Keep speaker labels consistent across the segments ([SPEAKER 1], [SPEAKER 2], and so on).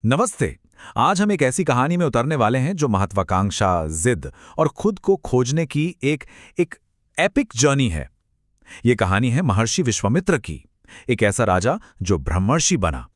[SPEAKER 1] नमस्ते। आज हम एक ऐसी कहानी में उतरने वाले हैं जो महत्वाकांक्षा, जिद और खुद को खोजने की एक एक एपिक जर्नी है। ये कहानी है महर्षि विश्वामित्र की। एक ऐसा राजा जो ब्रह्मर्षि बना,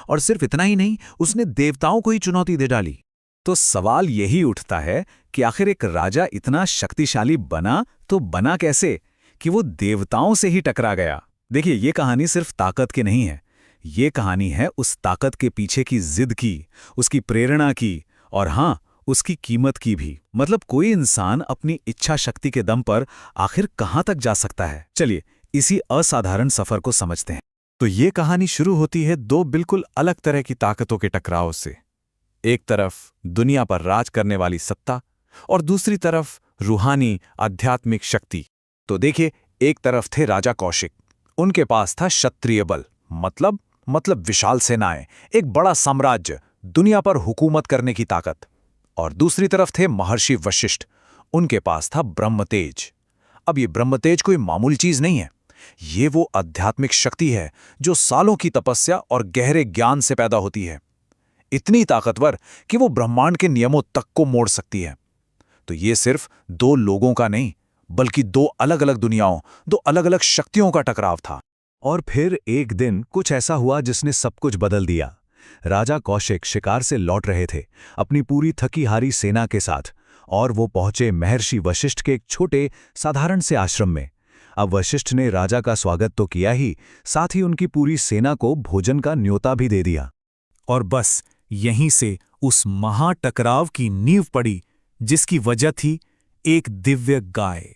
[SPEAKER 1] और सिर्फ इतना ही नहीं, उसने देवताओं को ही चुनौती दे डाली। तो सवाल यही उठता है कि आखिर एक राजा इतना शक्तिशाली बना तो बना कैसे कि वो देवताओं से ही टकरा गया। देखिए, ये कहानी सिर्फ ताकत की नहीं है। ये कहानी है उस ताकत के पीछे की जिद की, उसकी प्रेरणा की, और हाँ, उसकी कीमत की भी। मतलब कोई इंसान अपनी इच्छा शक्ति के दम पर आखिर कहाँ तक जा सकता है। चलिए, इसी असाधारण सफर को समझते हैं। तो ये कहानी शुरू होती है दो बिल्कुल अलग तरह की ताकतों के टकराव से। एक तरफ दुनिया पर राज करने वाली सत्ता, और दूसरी तरफ रूहानी आध्यात्मिक शक्ति। तो देखिए, एक तरफ थे राजा कौशिक। उनके पास था क्षत्रिय बल, मतलब विशाल सेनाएं, एक बड़ा साम्राज्य, दुनिया पर हुकूमत करने की ताकत। और दूसरी तरफ थे महर्षि वशिष्ठ। उनके पास था ब्रह्मतेज। अब ये ब्रह्मतेज कोई मामूली चीज नहीं है। ये वो आध्यात्मिक शक्ति है जो सालों की तपस्या और गहरे ज्ञान से पैदा होती है। इतनी ताकतवर कि वो ब्रह्मांड के नियमों तक को मोड़ सकती है। तो ये सिर्फ दो लोगों का नहीं, बल्कि दो अलग अलग दुनियाओं, दो अलग अलग शक्तियों का टकराव था। और फिर एक दिन कुछ ऐसा हुआ जिसने सब कुछ बदल दिया। राजा कौशिक शिकार से लौट रहे थे अपनी पूरी थकी हारी सेना के साथ, और वो पहुंचे महर्षि वशिष्ठ के एक छोटे साधारण से आश्रम में। अब वशिष्ठ ने राजा का स्वागत तो किया ही, साथ ही उनकी पूरी सेना को भोजन का न्योता भी दे दिया। और बस यहीं से उस महाटकराव की नींव पड़ी, जिसकी वजह थी एक दिव्य गाय।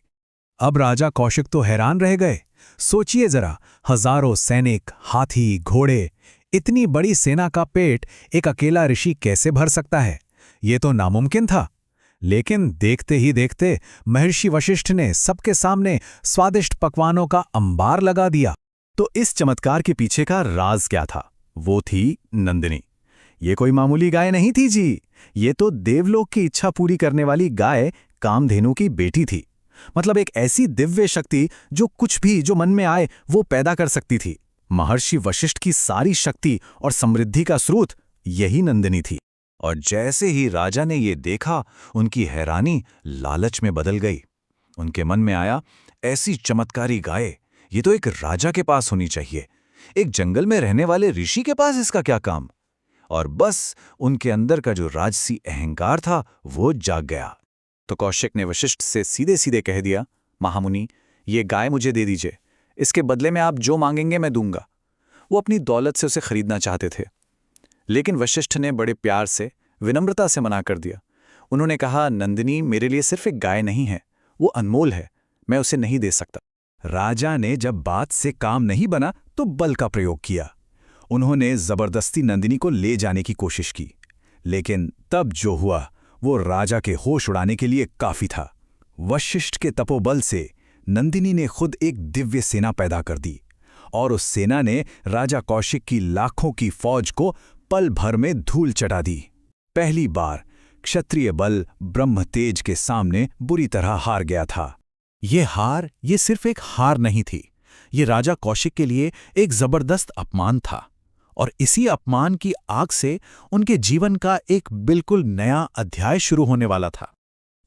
[SPEAKER 1] अब राजा कौशिक तो हैरान रह गए। सोचिए जरा, हजारों सैनिक, हाथी, घोड़े, इतनी बड़ी सेना का पेट एक अकेला ऋषि कैसे भर सकता है? ये तो नामुमकिन था। लेकिन देखते ही देखते महर्षि वशिष्ठ ने सबके सामने स्वादिष्ट पकवानों का अंबार लगा दिया। तो इस चमत्कार के पीछे का राज क्या था? वो थी नंदिनी। ये कोई मामूली गाय नहीं थी जी। ये तो देवलोक की इच्छा पूरी करने वाली गाय, कामधेनु की बेटी थी। मतलब एक ऐसी दिव्य शक्ति जो कुछ भी जो मन में आए वो पैदा कर सकती थी। महर्षि वशिष्ठ की सारी शक्ति और समृद्धि का स्रोत यही नंदिनी थी। और जैसे ही राजा ने ये देखा, उनकी हैरानी लालच में बदल गई। उनके मन में आया, ऐसी चमत्कारी गाय, ये तो एक राजा के पास होनी चाहिए। एक जंगल में रहने वाले ऋषि के पास इसका क्या काम? और बस उनके अंदर का जो राजसी अहंकार था वो जाग गया। तो कौशिक ने वशिष्ठ से सीधे सीधे कह दिया, महामुनि, ये गाय मुझे दे दीजिए। इसके बदले में आप जो मांगेंगे मैं दूंगा। वो अपनी दौलत से उसे खरीदना चाहते थे। लेकिन वशिष्ठ ने बड़े प्यार से, विनम्रता से मना कर दिया। उन्होंने कहा, नंदिनी मेरे लिए सिर्फ एक गाय नहीं है, वो अनमोल है, मैं उसे नहीं दे सकता। राजा ने जब बात से काम नहीं बना तो बल का प्रयोग किया। उन्होंने जबरदस्ती नंदिनी को ले जाने की कोशिश की। लेकिन तब जो हुआ वो राजा के होश उड़ाने के लिए काफी था। वशिष्ठ के तपोबल से नंदिनी ने खुद एक दिव्य सेना पैदा कर दी, और उस सेना ने राजा कौशिक की लाखों की फौज को पल भर में धूल चटा दी। पहली बार क्षत्रिय बल ब्रह्मतेज के सामने बुरी तरह हार गया था। ये सिर्फ एक हार नहीं थी, ये राजा कौशिक के लिए एक जबरदस्त अपमान था। और इसी अपमान की आग से उनके जीवन का एक बिल्कुल नया अध्याय शुरू होने वाला था।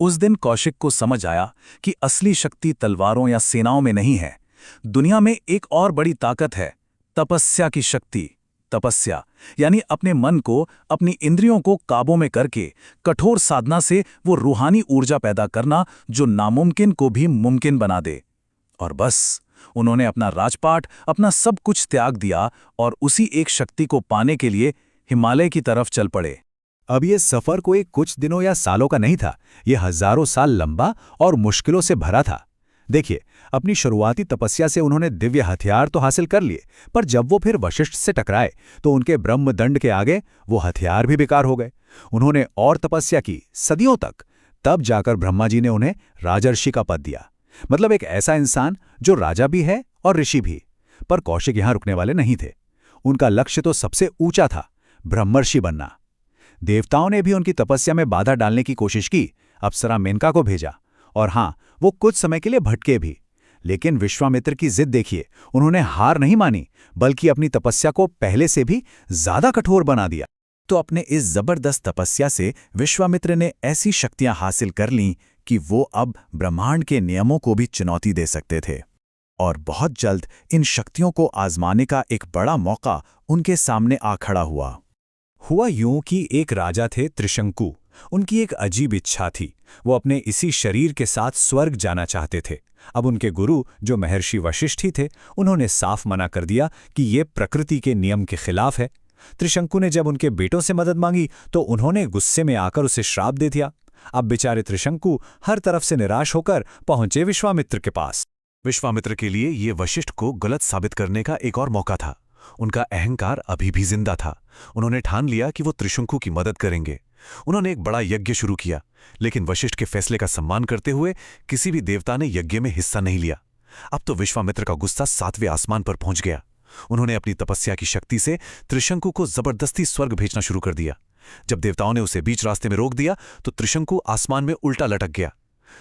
[SPEAKER 1] उस दिन कौशिक को समझ आया कि असली शक्ति तलवारों या सेनाओं में नहीं है। दुनिया में एक और बड़ी ताकत है, तपस्या की शक्ति। तपस्या यानी अपने मन को, अपनी इंद्रियों को काबू में करके कठोर साधना से वो रूहानी ऊर्जा पैदा करना जो नामुमकिन को भी मुमकिन बना दे। और बस उन्होंने अपना राजपाट, अपना सब कुछ त्याग दिया और उसी एक शक्ति को पाने के लिए हिमालय की तरफ चल पड़े। अब ये सफर कोई कुछ दिनों या सालों का नहीं था, ये हजारों साल लंबा और मुश्किलों से भरा था। देखिए, अपनी शुरुआती तपस्या से उन्होंने दिव्य हथियार तो हासिल कर लिए, पर जब वो फिर वशिष्ठ से टकराए तो उनके ब्रह्मदंड के आगे वो हथियार भी बेकार हो गए। उन्होंने और तपस्या की सदियों तक, तब जाकर ब्रह्मा जी ने उन्हें राजर्षि का पद दिया। मतलब एक ऐसा इंसान जो राजा भी है और ऋषि भी। पर कौशिक यहां रुकने वाले नहीं थे। उनका लक्ष्य तो सबसे ऊंचा था, ब्रह्मर्षि बनना। देवताओं ने भी उनकी तपस्या में बाधा डालने की कोशिश की, अप्सरा मेनका को भेजा, और हां, वो कुछ समय के लिए भटके भी। लेकिन विश्वामित्र की जिद देखिए, उन्होंने हार नहीं मानी, बल्कि अपनी तपस्या को पहले से भी ज्यादा कठोर बना दिया।
[SPEAKER 2] तो अपने इस जबरदस्त तपस्या से विश्वामित्र ने ऐसी शक्तियां हासिल कर लीं कि वो अब ब्रह्मांड के नियमों को भी चुनौती दे सकते थे। और बहुत जल्द इन शक्तियों को आजमाने का एक बड़ा मौका उनके सामने आ खड़ा हुआ।
[SPEAKER 3] हुआ यूं कि एक राजा थे त्रिशंकु। उनकी एक अजीब इच्छा थी। वो अपने इसी शरीर के साथ स्वर्ग जाना चाहते थे। अब उनके गुरु जो महर्षि वशिष्ठ ही थे, उन्होंने साफ मना कर दिया कि ये प्रकृति के नियम के खिलाफ है। त्रिशंकु ने जब उनके बेटों से मदद मांगी तो उन्होंने गुस्से में आकर उसे श्राप दे दिया। अब बेचारे त्रिशंकु हर तरफ से निराश होकर पहुंचे विश्वामित्र के पास।
[SPEAKER 1] विश्वामित्र के लिए ये वशिष्ठ को गलत साबित करने का एक और मौका था। उनका अहंकार अभी भी जिंदा था। उन्होंने ठान लिया कि वो त्रिशंकु की मदद करेंगे। उन्होंने एक बड़ा यज्ञ शुरू किया, लेकिन वशिष्ठ के फैसले का सम्मान करते हुए किसी भी देवता ने यज्ञ में हिस्सा नहीं लिया। अब तो विश्वामित्र का गुस्सा 7वें आसमान पर पहुंच गया। उन्होंने अपनी तपस्या की शक्ति से त्रिशंकु को जबरदस्ती स्वर्ग भेजना शुरू कर दिया। जब देवताओं ने उसे बीच रास्ते में रोक दिया तो त्रिशंकु आसमान में उल्टा लटक गया।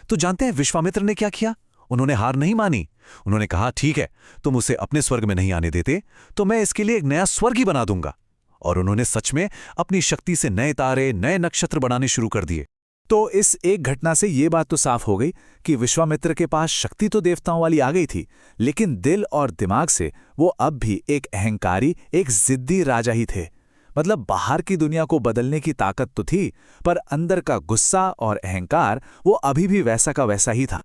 [SPEAKER 1] तो जानते हैं विश्वामित्र ने क्या किया? उन्होंने हार नहीं मानी। उन्होंने कहा, ठीक है, तुम उसे अपने स्वर्ग में नहीं आने देते तो मैं इसके लिए एक नया स्वर्ग ही बना दूंगा। और उन्होंने सच में अपनी शक्ति से नए तारे, नए नक्षत्र बनाने शुरू कर दिए।
[SPEAKER 2] तो इस एक घटना से ये बात तो साफ हो गई कि विश्वामित्र के पास शक्ति तो देवताओं वाली आ गई थी, लेकिन दिल और दिमाग से वो अब भी एक अहंकारी, एक जिद्दी राजा ही थे। मतलब बाहर की दुनिया को बदलने की ताकत तो थी, पर अंदर का गुस्सा और अहंकार वो अभी भी वैसा का वैसा ही था।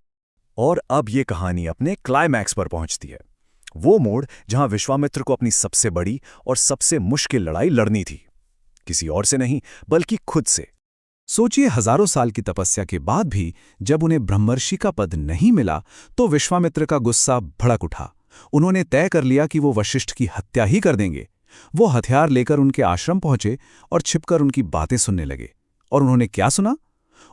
[SPEAKER 3] और अब ये कहानी अपने क्लाइमैक्स पर पहुंचती है। वो मोड़ जहां विश्वामित्र को अपनी सबसे बड़ी और सबसे मुश्किल लड़ाई लड़नी थी, किसी और से नहीं बल्कि खुद से। सोचिए, हजारों साल की तपस्या के बाद भी जब उन्हें ब्रह्मर्षि का पद नहीं मिला तो विश्वामित्र का गुस्सा भड़क उठा। उन्होंने तय कर लिया कि वो वशिष्ठ की हत्या ही कर देंगे। वो हथियार लेकर उनके आश्रम पहुंचे और छिपकर उनकी बातें सुनने लगे। और उन्होंने क्या सुना?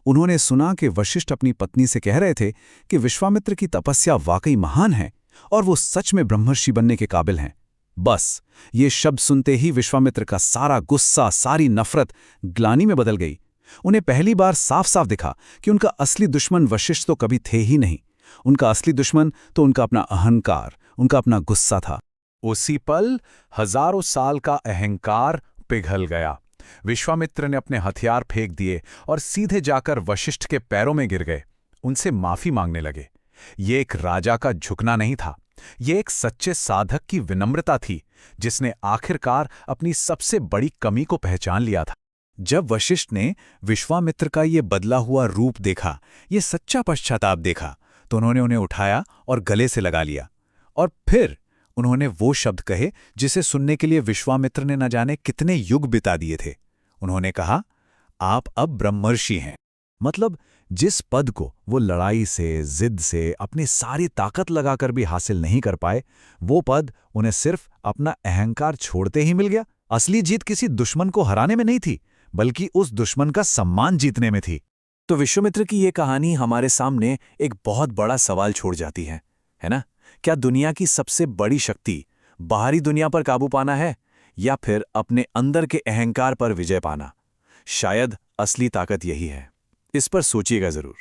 [SPEAKER 3] उन्होंने सुना कि वशिष्ठ अपनी पत्नी से कह रहे थे कि विश्वामित्र की तपस्या वाकई महान है और वो सच में ब्रह्मर्षि बनने के काबिल हैं। बस ये शब्द सुनते ही विश्वामित्र का सारा गुस्सा, सारी नफरत ग्लानि में बदल गई। उन्हें पहली बार साफ साफ दिखा कि उनका असली दुश्मन वशिष्ठ तो कभी थे ही नहीं। उनका असली दुश्मन तो उनका अपना अहंकार, उनका अपना गुस्सा था।
[SPEAKER 1] उसी पल हजारों साल का अहंकार पिघल गया। विश्वामित्र ने अपने हथियार फेंक दिए और सीधे जाकर वशिष्ठ के पैरों में गिर गए। उनसे माफी मांगने लगे। ये एक राजा का झुकना नहीं था, ये एक सच्चे साधक की विनम्रता थी, जिसने आखिरकार अपनी सबसे बड़ी कमी को पहचान लिया था।
[SPEAKER 2] जब वशिष्ठ ने विश्वामित्र का ये बदला हुआ रूप देखा, ये सच्चा पश्चाताप देखा, तो उन्होंने उन्हें उठाया और गले से लगा लिया। और फिर उन्होंने वो शब्द कहे जिसे सुनने के लिए विश्वामित्र ने न जाने कितने युग बिता दिए थे। उन्होंने कहा, आप अब ब्रह्मर्षि हैं। मतलब जिस पद को वो लड़ाई से, जिद से, अपनी सारी ताकत लगाकर भी हासिल नहीं कर पाए, वो पद उन्हें सिर्फ अपना अहंकार छोड़ते ही मिल गया। असली जीत किसी दुश्मन को हराने में नहीं थी, बल्कि उस दुश्मन का सम्मान जीतने में थी। तो विश्वामित्र की ये कहानी हमारे सामने एक बहुत बड़ा सवाल छोड़ जाती है ना? क्या दुनिया की सबसे बड़ी शक्ति बाहरी दुनिया पर काबू पाना है, या फिर अपने अंदर के अहंकार पर विजय पाना? शायद असली ताकत यही है। इस पर सोचिएगा जरूर।